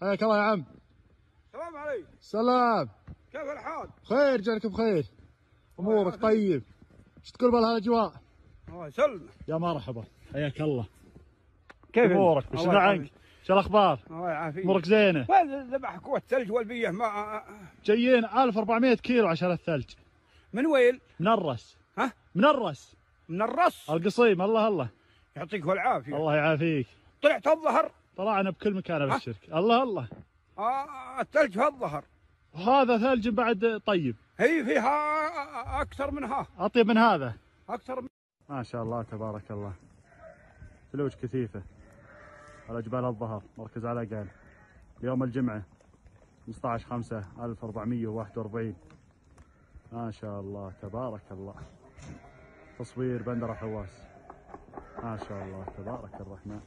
حياك الله يا عم. السلام عليكم. سلام. كيف الحال؟ بخير، جانك بخير. امورك طيب؟ ايش تقول بهالاجواء؟ الله يسلمك. يا مرحبا، حياك الله. كيف امورك؟ وش عنك؟ ايش الاخبار؟ الله يعافيك. امورك زينه؟ وين ذبح قوة الثلج والبيه ما جايين 1400 كيلو عشان الثلج. من وين؟ من الرس. ها؟ من الرس. من الرص. القصيم. الله الله. يعطيك العافية. الله يعافيك. طلعت الظهر؟ طلعنا بكل مكان ابشرك. الله الله. الثلج في الظهر. وهذا ثلج بعد طيب. هي فيها أكثر منها. اطيب من هذا. أكثر من. ما شاء الله تبارك الله. ثلوج كثيفة على جبال الظهر، مركز علاقال، يوم الجمعة 15/5/1441. ما شاء الله تبارك الله. تصوير بندر حواس. ما شاء الله تبارك الرحمن.